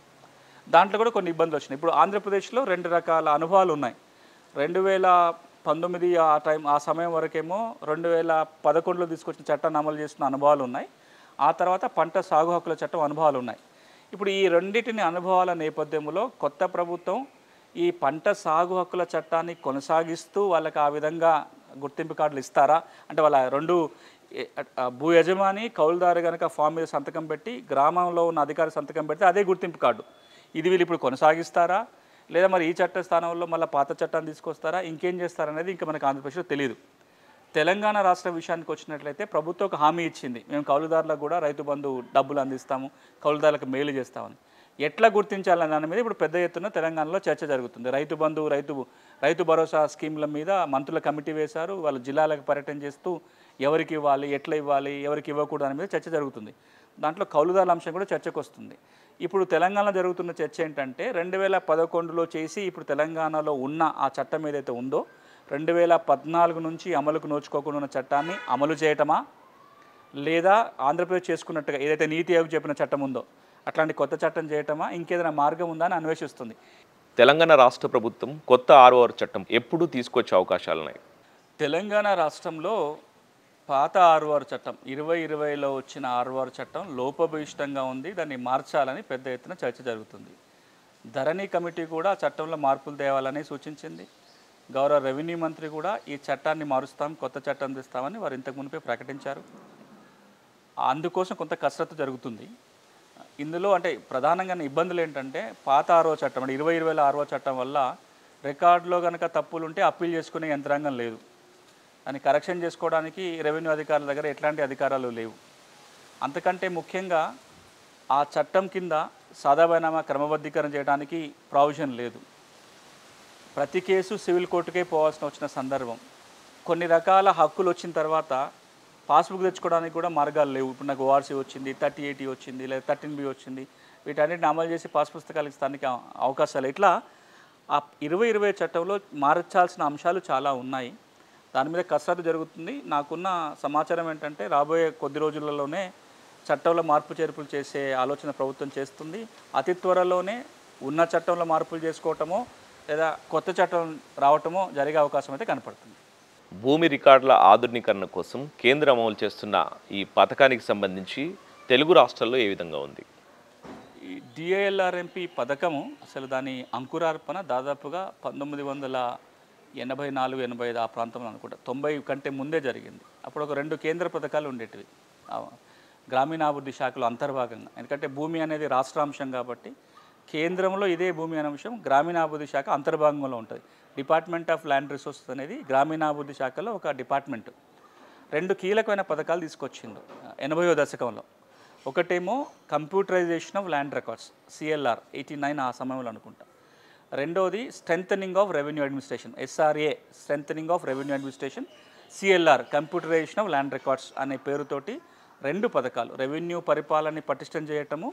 దాంట్లో కూడా కొన్ని ఇబ్బందులు వచ్చినాయి. ఇప్పుడు ఆంధ్రప్రదేశ్లో 2 రకాల అనుభవాలు ఉన్నాయి. 2019 ఆ సమయం వరకేమో 2011లో తీసుకొచ్చిన చట్టాన్ని అమలు చేస్తున్న అనుభవాలు ఉన్నాయి. ఆ తర్వాత పంట సాగు హక్కుల చట్టం అనుభవాలు ఉన్నాయి. ఇప్పుడు ఈ రెండింటిని అనుభవాల నేపథ్యంలో కొత్త ప్రభుత్వం ఈ పంట సాగు హక్కుల చట్టాన్ని కొనసాగిస్తూ వాళ్ళకి ఆ విధంగా గుర్తింపు కార్డులు ఇస్తారా అంటే, వాళ్ళ రెండు భూ యజమాని కౌలుదారు కనుక ఫామ్ మీద సంతకం పెట్టి గ్రామంలో ఉన్న అధికారి సంతకం పెడితే అదే గుర్తింపు కార్డు, ఇది వీళ్ళు ఇప్పుడు కొనసాగిస్తారా, లేదా మరి ఈ చట్ట స్థానంలో మళ్ళీ పాత చట్టాన్ని తీసుకొస్తారా, ఇంకేం చేస్తారనేది ఇంకా మనకు ఆంధ్రప్రదేశ్లో తెలియదు. తెలంగాణ రాష్ట్ర విషయానికి వచ్చినట్లయితే ప్రభుత్వం ఒక హామీ ఇచ్చింది, మేము కౌలుదారులకు కూడా రైతు బంధు డబ్బులు అందిస్తాము, కౌలుదారులకు మేలు చేస్తామని. ఎట్లా గుర్తించాలనే దాని మీద ఇప్పుడు పెద్ద ఎత్తున తెలంగాణలో చర్చ జరుగుతుంది. రైతు బంధు, రైతు భరోసా స్కీమ్ల మీద మంత్రుల కమిటీ వేశారు. వాళ్ళు జిల్లాలకు పర్యటన చేస్తూ ఎవరికి ఇవ్వాలి, ఎట్లా ఇవ్వాలి, ఎవరికి ఇవ్వకూడదు అనే మీద చర్చ జరుగుతుంది. దాంట్లో కౌలుదారుల అంశం కూడా చర్చకు వస్తుంది. ఇప్పుడు తెలంగాణలో జరుగుతున్న చర్చ ఏంటంటే, 2011లో చేసి ఇప్పుడు తెలంగాణలో ఉన్న ఆ చట్టం ఏదైతే ఉందో 2014 నుంచి అమలుకు నోచుకోకుండా ఉన్న చట్టాన్ని అమలు చేయటమా, లేదా ఆంధ్రప్రదేశ్ చేసుకున్నట్టుగా ఏదైతే నీతి ఆయోగ్ చెప్పిన చట్టం ఉందో అట్లాంటి కొత్త చట్టం చేయటమా, ఇంకేదైనా మార్గం ఉందా అని అన్వేషిస్తుంది. తెలంగాణ రాష్ట్ర ప్రభుత్వం కొత్త ROR చట్టం ఎప్పుడు తీసుకొచ్చే అవకాశాలున్నాయి? తెలంగాణ రాష్ట్రంలో పాత ROR చట్టం 2020లో వచ్చిన ROR చట్టం లోపభూయిష్టంగా ఉంది, దాన్ని మార్చాలని పెద్ద ఎత్తున చర్చ జరుగుతుంది. ధరణి కమిటీ కూడా చట్టంలో మార్పులు తేవాలని సూచించింది. గౌరవ రెవెన్యూ మంత్రి కూడా ఈ చట్టాన్ని మారుస్తాం, కొత్త చట్టం తెస్తామని వారు ఇంతకు మునిపే ప్రకటించారు. అందుకోసం కొంత కసరత్తు జరుగుతుంది. ఇందులో అంటే ప్రధానంగా ఇబ్బందులు ఏంటంటే, పాత ROR చట్టం అంటే 2020లో ROR చట్టం వల్ల రికార్డులో కనుక తప్పులు ఉంటే అప్పీల్ చేసుకునే యంత్రాంగం లేదు, దాన్ని కరెక్షన్ చేసుకోవడానికి రెవెన్యూ అధికారుల దగ్గర ఎట్లాంటి అధికారాలు లేవు. అంతకంటే ముఖ్యంగా ఆ చట్టం కింద సాదాబైనామా క్రమబద్ధీకరణ చేయడానికి ప్రావిజన్ లేదు. ప్రతి కేసు సివిల్ కోర్టుకే పోవాల్సిన వచ్చిన సందర్భం, కొన్ని రకాల హక్కులు వచ్చిన తర్వాత పాస్బుక్ తెచ్చుకోవడానికి కూడా మార్గాలు లేవు. ఇప్పుడు నాకు ORC వచ్చింది, 3080 వచ్చింది, లేదా 13B వచ్చింది, వీటన్నిటిని అమలు చేసి పాస్ పుస్తకాలు ఇస్తానికి అవకాశాలు. ఇట్లా ఆ 2020 చట్టంలో మార్చాల్సిన అంశాలు చాలా ఉన్నాయి. దాని మీద కసరత్తు జరుగుతుంది. నాకున్న సమాచారం ఏంటంటే, రాబోయే కొద్ది రోజులలోనే చట్టంలో మార్పు చేర్పులు చేసే ఆలోచన ప్రభుత్వం చేస్తుంది. అతి త్వరలోనే ఉన్న చట్టంలో మార్పులు చేసుకోవటమో లేదా కొత్త చట్టం రావటమో జరిగే అవకాశం అయితే కనపడుతుంది. భూమి రికార్డుల ఆధునీకరణ కోసం కేంద్రం అమలు చేస్తున్న ఈ పథకానికి సంబంధించి తెలుగు రాష్ట్రాల్లో ఏ విధంగా ఉంది? ఈ DILRMP పథకము అసలు దాని అంకురార్పణ దాదాపుగా 1984-85 ఆ ప్రాంతంలో అనుకుంటా, 90 కంటే ముందే జరిగింది. అప్పుడు ఒక 2 కేంద్ర పథకాలు ఉండేటివి గ్రామీణాభివృద్ధి శాఖలో అంతర్భాగంగా. ఎందుకంటే భూమి అనేది రాష్ట్రాంశం కాబట్టి కేంద్రంలో ఇదే భూమి అనే అంశం గ్రామీణాభివృద్ధి శాఖ అంతర్భాగంలో ఉంటుంది. డిపార్ట్మెంట్ ఆఫ్ ల్యాండ్ రిసోర్సెస్ అనేది గ్రామీణాభివృద్ధి శాఖలో ఒక డిపార్ట్మెంట్. 2 కీలకమైన పథకాలు తీసుకొచ్చిండు 80వ దశకంలో. ఒకటేమో computerisation of land records, CLR 89 ఆ సమయంలో అనుకుంటా. రెండోది strengthening of revenue administration, SRA strengthening of revenue administration, CLR computerisation of land records అనే పేరుతోటి 2 పథకాలు. రెవెన్యూ పరిపాలనని పటిష్టం చేయటము,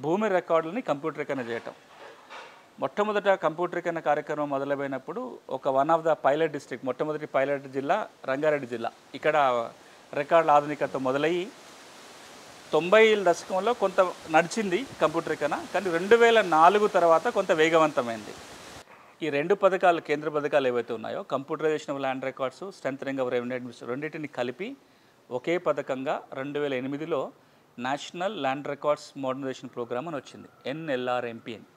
భూమి రికార్డులని కంప్యూటరీకరణ చేయటం. మొట్టమొదట కంప్యూటరీకరణ కార్యక్రమం మొదలైనప్పుడు one of the pilot district, మొట్టమొదటి పైలట్ జిల్లా రంగారెడ్డి జిల్లా. ఇక్కడ రికార్డుల ఆధునికత మొదలయ్యి 90ల దశకంలో కొంత నడిచింది కంప్యూటరీకరణ, కానీ 2004 తర్వాత కొంత వేగవంతమైంది. ఈ 2 పథకాలు, కేంద్ర పథకాలు ఏవైతే ఉన్నాయో, computerisation of land records, strengthening of revenue administration, రెండింటిని కలిపి ఒకే పథకంగా 2008లో national land records modernisation programme అని వచ్చింది, NLRMP అని.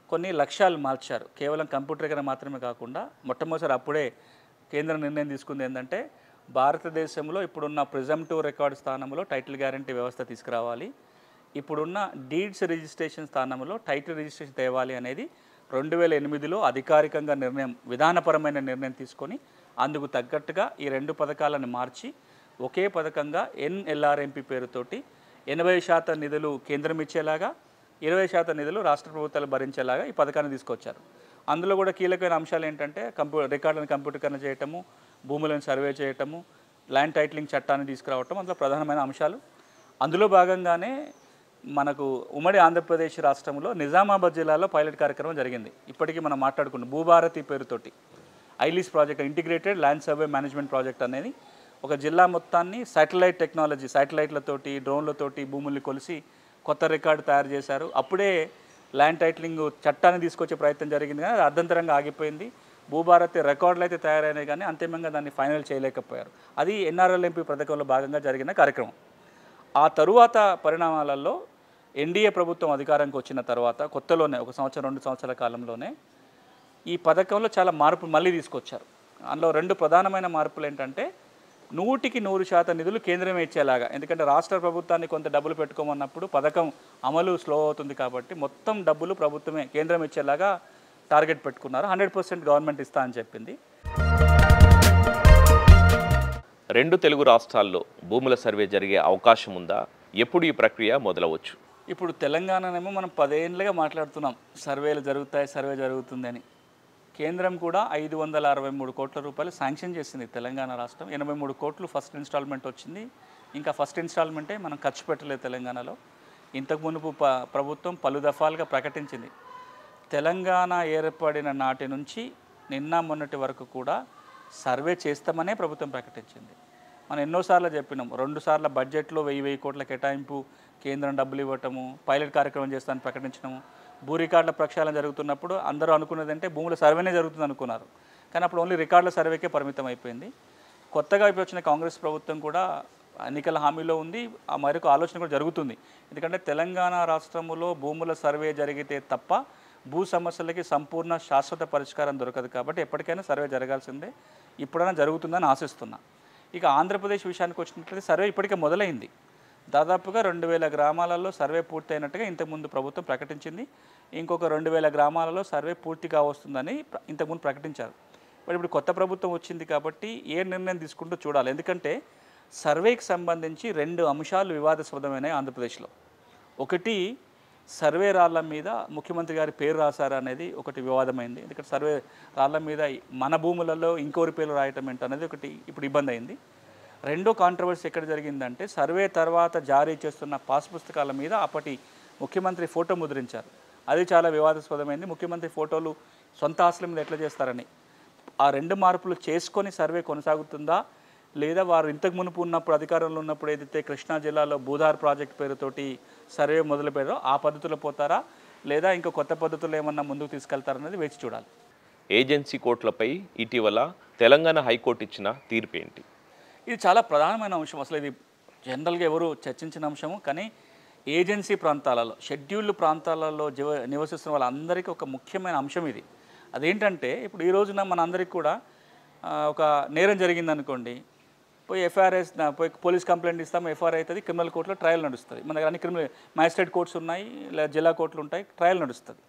కొన్ని లక్ష్యాలు మార్చారు. కేవలం కంప్యూటరీకరణ మాత్రమే కాకుండా మొట్టమొదటిసారి అప్పుడే కేంద్రం నిర్ణయం తీసుకుంది ఏంటంటే, భారతదేశంలో ఇప్పుడున్న ప్రిజంప్టివ్ రికార్డ్ స్థానంలో టైటిల్ గ్యారంటీ వ్యవస్థ తీసుకురావాలి. ఇప్పుడున్న డీడ్స్ రిజిస్ట్రేషన్ స్థానంలో టైటిల్ రిజిస్ట్రేషన్ తేవాలి అనేది 2008లో అధికారికంగా విధానపరమైన నిర్ణయం తీసుకొని అందుకు తగ్గట్టుగా ఈ 2 పథకాలను మార్చి ఒకే పథకంగా NLRMP పేరుతోటి 80% నిధులు కేంద్రం ఇచ్చేలాగా 20% నిధులు రాష్ట్ర ప్రభుత్వాలు భరించేలాగా ఈ పథకాన్ని తీసుకొచ్చారు. అందులో కూడా కీలకమైన అంశాలు ఏంటంటే రికార్డులను కంప్యూటరీకరణ చేయటము, భూములను సర్వే చేయటము, ల్యాండ్ టైటిలింగ్ చట్టాన్ని తీసుకురావటం అందులో ప్రధానమైన అంశాలు. అందులో భాగంగానే మనకు ఉమ్మడి ఆంధ్రప్రదేశ్ రాష్ట్రంలో నిజామాబాద్ జిల్లాలో పైలట్ కార్యక్రమం జరిగింది. ఇప్పటికీ మనం మాట్లాడుకున్నాం భూభారతి పేరుతోటి ILIS project, integrated land survey management project అనేది ఒక జిల్లా మొత్తాన్ని శాటిలైట్ టెక్నాలజీ, శాటిలైట్లతోటి డ్రోన్లతోటి భూముల్ని కొలిసి కొత్త రికార్డు తయారు చేశారు. అప్పుడే ల్యాండ్ టైటిలింగ్ చట్టాన్ని తీసుకొచ్చే ప్రయత్నం జరిగింది కానీ అది అర్ధంతరంగా ఆగిపోయింది. భూభారతి రికార్డులు అయితే తయారైనాయి కానీ అంతిమంగా దాన్ని ఫైనల్ చేయలేకపోయారు. అది NRLMP పథకంలో భాగంగా జరిగిన కార్యక్రమం. ఆ తరువాత పరిణామాలలో ఎన్డీఏ ప్రభుత్వం అధికారానికి వచ్చిన తర్వాత కొత్తలోనే 1 సంవత్సరం 2 సంవత్సరాల కాలంలోనే ఈ పథకంలో చాలా మార్పు మళ్ళీ తీసుకొచ్చారు. అందులో 2 ప్రధానమైన మార్పులు ఏంటంటే 100% నిధులు కేంద్రమే ఇచ్చేలాగా, ఎందుకంటే రాష్ట్ర ప్రభుత్వాన్ని కొంత డబ్బులు పెట్టుకోమన్నప్పుడు పథకం అమలు స్లో అవుతుంది కాబట్టి మొత్తం డబ్బులు ప్రభుత్వమే కేంద్రం ఇచ్చేలాగా టార్గెట్ పెట్టుకున్నారు. 100% గవర్నమెంట్ ఇస్తా అని చెప్పింది. 2 తెలుగు రాష్ట్రాల్లో భూముల సర్వే జరిగే అవకాశం ఉందా? ఎప్పుడు ఈ ప్రక్రియ మొదలవచ్చు? ఇప్పుడు తెలంగాణనేమో మనం 10 ఏళ్ళుగా మాట్లాడుతున్నాం సర్వేలు జరుగుతాయి, సర్వే జరుగుతుందని. కేంద్రం కూడా 563 కోట్ల రూపాయలు శాంక్షన్ చేసింది తెలంగాణ రాష్ట్రం. 83 కోట్లు ఫస్ట్ ఇన్స్టాల్మెంట్ వచ్చింది. ఇంకా ఫస్ట్ ఇన్స్టాల్మెంటే మనం ఖర్చు పెట్టలేదు తెలంగాణలో. ఇంతకు మునుపు ప్రభుత్వం పలు దఫాలుగా ప్రకటించింది. తెలంగాణ ఏర్పడిన నాటి నుంచి నిన్న మొన్నటి వరకు కూడా సర్వే చేస్తామనే ప్రభుత్వం ప్రకటించింది. మనం ఎన్నోసార్లు చెప్పినాం. 2 సార్లు బడ్జెట్లో 1000 కోట్ల కేటాయింపు, కేంద్రం డబ్బులు ఇవ్వటము, పైలట్ కార్యక్రమం చేస్తామని ప్రకటించడము. భూ రికార్డుల ప్రక్షాళన జరుగుతున్నప్పుడు అందరూ అనుకున్నదంటే భూముల సర్వేనే జరుగుతుంది అనుకున్నారు. కానీ అప్పుడు ఓన్లీ రికార్డుల సర్వేకే పరిమితం అయిపోయింది. కొత్తగా ఇప్పుడు వచ్చిన కాంగ్రెస్ ప్రభుత్వం కూడా ఎన్నికల హామీలో ఉంది. ఆ మరొక ఆలోచన కూడా జరుగుతుంది. ఎందుకంటే తెలంగాణ రాష్ట్రంలో భూముల సర్వే జరిగితే తప్ప భూ సమస్యలకి సంపూర్ణ శాశ్వత పరిష్కారం దొరకదు కాబట్టి ఎప్పటికైనా సర్వే జరగాల్సిందే. ఇప్పుడైనా జరుగుతుందని ఆశిస్తున్నా. ఇక ఆంధ్రప్రదేశ్ విషయానికి వచ్చినట్లయితే సర్వే ఇప్పటికే మొదలైంది. దాదాపుగా 2000 గ్రామాలలో సర్వే పూర్తయినట్టుగా ఇంతకుముందు ప్రభుత్వం ప్రకటించింది. ఇంకొక 2000 గ్రామాలలో సర్వే పూర్తిగా వస్తుందని ఇంతకుముందు ప్రకటించారు. మరి ఇప్పుడు కొత్త ప్రభుత్వం వచ్చింది కాబట్టి ఏ నిర్ణయం తీసుకుంటూ చూడాలి. ఎందుకంటే సర్వేకి సంబంధించి 2 అంశాలు వివాదాస్పదమైనవి ఆంధ్రప్రదేశ్లో. ఒకటి, సర్వే రాళ్ల మీద ముఖ్యమంత్రి గారి పేరు రాశారు అనేది ఒకటి వివాదమైంది. ఎందుకంటే సర్వే రాళ్ల మీద మన భూములలో ఇంకోరి పేరు రాయటం ఏంటనేది ఒకటి ఇప్పుడు ఇబ్బంది అయింది. రెండో కాంట్రవర్సీ ఎక్కడ జరిగిందంటే సర్వే తర్వాత జారీ చేస్తున్న పాస్ పుస్తకాల మీద అప్పటి ముఖ్యమంత్రి ఫోటో ముద్రించారు. అది చాలా వివాదాస్పదమైంది. ముఖ్యమంత్రి ఫోటోలు సొంత ఆస్తుల మీద ఎట్లా చేస్తారని. ఆ 2 మార్పులు చేసుకొని సర్వే కొనసాగుతుందా లేదా వారు ఇంతకు మునుపు ఉన్నప్పుడు అధికారంలో ఉన్నప్పుడు ఏదైతే కృష్ణా జిల్లాలో భూధార్ ప్రాజెక్ట్ పేరుతోటి సర్వే మొదలు పెట్టారో ఆ పద్ధతిలో పోతారా లేదా ఇంకా కొత్త పద్ధతులు ఏమన్నా ముందుకు తీసుకెళ్తారనేది వేచి చూడాలి. ఏజెన్సీ కోర్టులపై ఇటీవల తెలంగాణ హైకోర్టు ఇచ్చిన తీర్పు ఏంటి? ఇది చాలా ప్రధానమైన అంశం. అసలు ఇది జనరల్గా ఎవరు చర్చించిన అంశము. కానీ ఏజెన్సీ ప్రాంతాలలో, షెడ్యూల్డ్ ప్రాంతాలలో నివసిస్తున్న వాళ్ళందరికీ ఒక ముఖ్యమైన అంశం ఇది. అదేంటంటే ఇప్పుడు ఈ రోజున మనందరికీ కూడా ఒక నేరం జరిగిందనుకోండి, పోయి ఎఫ్ఐఆర్ఎస్ పోయి పోలీస్ కంప్లైంట్ ఇస్తాము, ఎఫ్ఐఆర్ అవుతుంది, క్రిమినల్ కోర్టులో ట్రయల్ నడుస్తుంది. మన దగ్గర అన్ని క్రిమినల్ మ్యాజిస్ట్రేట్ కోర్ట్స్ ఉన్నాయి, లేదా జిల్లా కోర్టులు ఉంటాయి, ట్రయల్ నడుస్తుంది.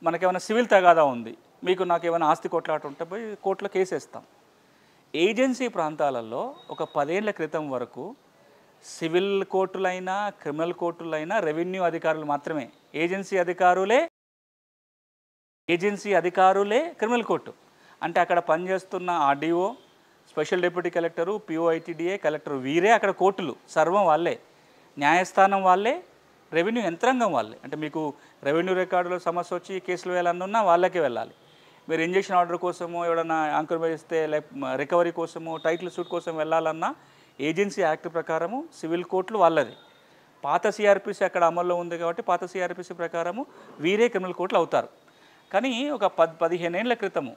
మనకేమైనా సివిల్ తగాదా ఉంది, మీకు నాకు ఏమైనా ఆస్తి కొట్లాట ఉంటే పోయి కోర్టులో కేసు వేస్తాం. ఏజెన్సీ ప్రాంతాలలో ఒక 10 ఏళ్ల క్రితం వరకు సివిల్ కోర్టులైనా క్రిమినల్ కోర్టులైనా రెవెన్యూ అధికారులు మాత్రమే. ఏజెన్సీ అధికారులే క్రిమినల్ కోర్టు. అంటే అక్కడ పనిచేస్తున్న RDO, special deputy collector, PO ITDA, collector వీరే అక్కడ కోర్టులు. సర్వం వాళ్ళే, న్యాయస్థానం వాళ్ళే, రెవెన్యూ యంత్రాంగం వాళ్ళే. అంటే మీకు రెవెన్యూ రికార్డులో సమస్య వచ్చి కేసులు వేయాలన్నా వాళ్ళకే వెళ్ళాలి. మీరు ఇంజక్షన్ ఆర్డర్ కోసమో ఎవడన్నా యాంకర్ వేస్తే రికవరీ కోసమో టైటిల్ సూట్ కోసం వెళ్ళాలన్నా ఏజెన్సీ యాక్ట్ ప్రకారము సివిల్ కోర్టులు వాళ్ళది. పాత సిఆర్పిసి అక్కడ అమల్లో ఉంది కాబట్టి పాత సిఆర్పిసి ప్రకారము వీరే క్రిమినల్ కోర్టులు అవుతారు. కానీ ఒక 15 ఏళ్ల క్రితము,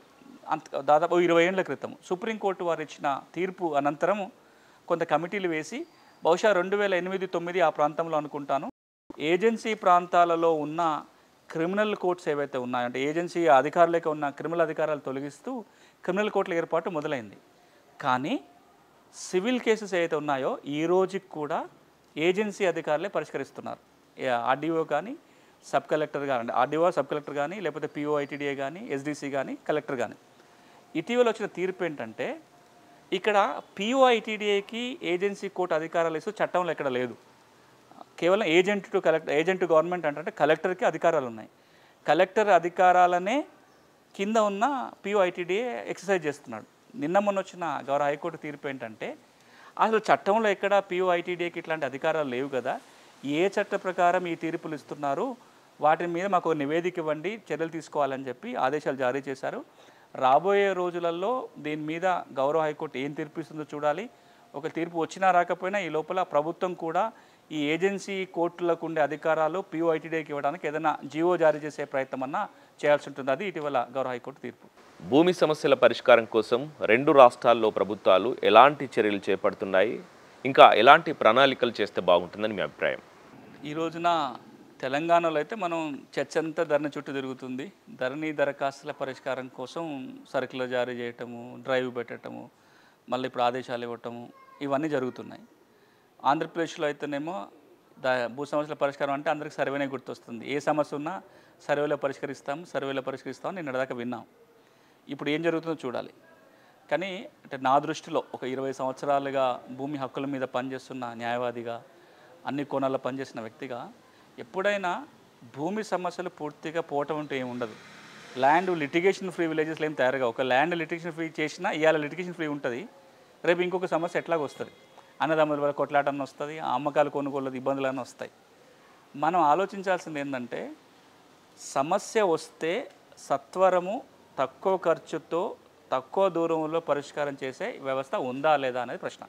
దాదాపు 20 ఏళ్ల క్రితము సుప్రీంకోర్టు వారు ఇచ్చిన తీర్పు అనంతరము కొంత కమిటీలు వేసి బహుశా 2008-9 ఆ ప్రాంతంలో అనుకుంటాను ఏజెన్సీ ప్రాంతాలలో ఉన్న క్రిమినల్ కోర్ట్స్ ఏవైతే ఉన్నాయో, అంటే ఏజెన్సీ అధికారులకే ఉన్న క్రిమినల్ అధికారాలు తొలగిస్తూ క్రిమినల్ కోర్టుల ఏర్పాటు మొదలైంది. కానీ సివిల్ కేసెస్ ఏవైతే ఉన్నాయో ఈ రోజుకి కూడా ఏజెన్సీ అధికారులే పరిష్కరిస్తున్నారు. ఆర్డీఓ కానీ సబ్ కలెక్టర్ కానీ, ఆర్డీఓ సబ్ కలెక్టర్ కానీ, లేకపోతే పిఓఐటీడీఏ కానీ, ఎస్డీసీ కానీ, కలెక్టర్ కానీ. ఇటీవల వచ్చిన తీర్పు ఏంటంటే ఇక్కడ పిఓఐటీడీఏకి ఏజెన్సీ కోర్టు అధికారాలు ఇస్తూ చట్టంలో ఎక్కడ లేదు. కేవలం ఏజెంట్ టు గవర్నమెంట్ అంటే కలెక్టర్కి అధికారాలు ఉన్నాయి. కలెక్టర్ అధికారాలనే కింద ఉన్న పిఓఐటీడీఏ ఎక్సర్సైజ్ చేస్తున్నాడు. నిన్న మొన్న వచ్చిన గౌరవ హైకోర్టు తీర్పు ఏంటంటే అసలు చట్టంలో ఎక్కడ పిఓఐటీడీఏకి ఇట్లాంటి అధికారాలు లేవు కదా, ఏ చట్ట ప్రకారం ఈ తీర్పులు ఇస్తున్నారు, వాటి మీద మాకు నివేదిక ఇవ్వండి, చర్యలు తీసుకోవాలని చెప్పి ఆదేశాలు జారీ చేశారు. రాబోయే రోజులలో దీని మీద గౌరవ హైకోర్టు ఏం తీర్పు ఇస్తుందో చూడాలి. ఒక తీర్పు వచ్చినా రాకపోయినా ఈ లోపల ప్రభుత్వం కూడా ఈ ఏజెన్సీ కోర్టులకు ఉండే అధికారాలు పిఓఐటీడీకి ఇవ్వడానికి ఏదైనా జీవో జారీ చేసే ప్రయత్నం అన్నా చేయాల్సి ఉంటుంది. అది ఇటీవల గౌరవ హైకోర్టు తీర్పు. భూమి సమస్యల పరిష్కారం కోసం రెండు రాష్ట్రాల్లో ప్రభుత్వాలు ఎలాంటి చర్యలు చేపడుతున్నాయి, ఇంకా ఎలాంటి ప్రణాళికలు చేస్తే బాగుంటుందని మీ అభిప్రాయం? ఈ రోజున తెలంగాణలో అయితే మనం చర్చ అంతా ధరణి చుట్టూ తిరుగుతుంది. ధరణి దరఖాస్తుల పరిష్కారం కోసం సర్కులర్ జారీ చేయటము, డ్రైవ్ పెట్టడము, మళ్ళీ ఇప్పుడు ఆదేశాలు ఇవ్వటము, ఇవన్నీ జరుగుతున్నాయి. ఆంధ్రప్రదేశ్లో అయితేనేమో భూ సమస్యల పరిష్కారం అంటే అందరికీ సర్వేనే గుర్తొస్తుంది. ఏ సమస్య ఉన్నా సర్వేలో పరిష్కరిస్తాం నిన్నటిదాకా విన్నాం. ఇప్పుడు ఏం జరుగుతుందో చూడాలి. కానీ అంటే నా దృష్టిలో ఒక 20 సంవత్సరాలుగా భూమి హక్కుల మీద పనిచేస్తున్న న్యాయవాదిగా, అన్ని కోణాల్లో పనిచేసిన వ్యక్తిగా ఎప్పుడైనా భూమి సమస్యలు పూర్తిగా పోవటం అంటే ఏమి ఉండదు. ల్యాండ్ లిటిగేషన్ ఫ్రీ విలేజెస్లో ఏం తయారుగా, ఒక ల్యాండ్ లిటిగేషన్ ఫ్రీ చేసినా ఇవాళ లిటిగేషన్ ఫ్రీ ఉంటుంది, రేపు ఇంకొక సమస్య ఎట్లాగ వస్తుంది, అన్నదమ్ముల వల్ల కొట్లాటన్న వస్తుంది, అమ్మకాలు కొనుగోలు ఇబ్బందులన్నీ వస్తాయి. మనం ఆలోచించాల్సింది ఏంటంటే సమస్య వస్తే సత్వరము తక్కువ ఖర్చుతో తక్కువ దూరంలో పరిష్కారం చేసే వ్యవస్థ ఉందా లేదా అనేది ప్రశ్న.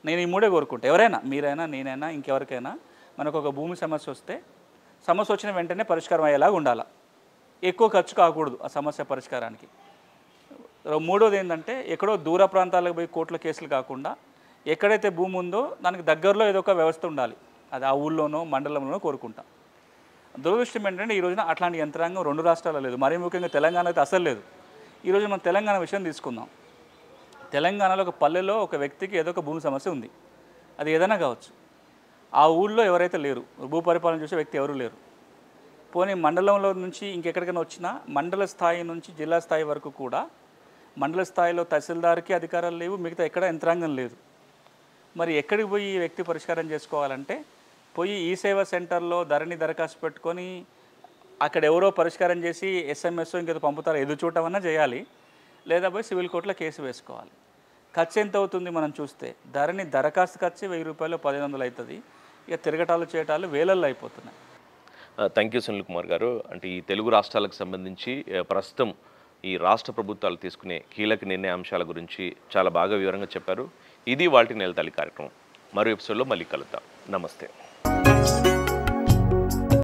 నేను ఈ మూడే కోరుకుంటా. ఎవరైనా, మీరైనా, నేనైనా, ఇంకెవరికైనా మనకు ఒక భూమి సమస్య వస్తే సమస్య వచ్చిన వెంటనే పరిష్కారం అయ్యేలాగా ఉండాలి. ఎక్కువ ఖర్చు కాకూడదు ఆ సమస్య పరిష్కారానికి. మూడోది ఏంటంటే ఎక్కడో దూర ప్రాంతాలకు పోయి కోర్టుల కేసులు కాకుండా ఎక్కడైతే భూమి ఉందో దానికి దగ్గరలో ఏదో ఒక వ్యవస్థ ఉండాలి. అది ఆ ఊళ్ళోనో మండలంలోనో కోరుకుంటా. దురదృష్టం ఏంటంటే ఈ రోజున అట్లాంటి యంత్రాంగం రెండు రాష్ట్రాల్లో లేదు, మరీ ముఖ్యంగా తెలంగాణ అయితే అసలు లేదు. ఈరోజు మనం తెలంగాణ విషయం తీసుకుందాం. తెలంగాణలో ఒక పల్లెలో ఒక వ్యక్తికి ఏదో ఒక భూమి సమస్య ఉంది, అది ఏదైనా కావచ్చు. ఆ ఊళ్ళో ఎవరైతే లేరు, భూ పరిపాలన చేసే వ్యక్తి ఎవరు లేరు. పోనీ మండలంలో నుంచి ఇంకెక్కడికైనా వచ్చినా మండల స్థాయి నుంచి జిల్లా స్థాయి వరకు కూడా మండల స్థాయిలో తహసీల్దార్కి అధికారాలు లేవు, మిగతా ఎక్కడ యంత్రాంగం లేదు. మరి ఎక్కడికి పోయి ఈ వ్యక్తి పరిష్కారం చేసుకోవాలంటే పోయి ఈ సేవా సెంటర్లో ధరణి దరఖాస్తు పెట్టుకొని అక్కడ ఎవరో పరిష్కారం చేసి ఎస్ఎంఎస్ ఇంకేదో పంపుతారో ఎదురు చూడటమన్నా చేయాలి, లేదా పోయి సివిల్ కోర్టులో కేసు వేసుకోవాలి. ఖర్చు ఎంత అవుతుంది మనం చూస్తే, ధరణి దరఖాస్తు ఖర్చు 1000 రూపాయలు 1500 అవుతుంది. ఇక తిరగటాలు చేయటాలు వేలల్లో అయిపోతున్నాయి. థ్యాంక్ యూ సునీల్ కుమార్ గారు. అంటే ఈ తెలుగు రాష్ట్రాలకు సంబంధించి ప్రస్తుతం ఈ రాష్ట్ర ప్రభుత్వాలు తీసుకునే కీలక నిర్ణయ అంశాల గురించి చాలా బాగా వివరంగా చెప్పారు. ఇది వాటి నెలతల్లి కార్యక్రమం. మరో ఎపిసోడ్లో మళ్ళీ కలుద్దాం. నమస్తే.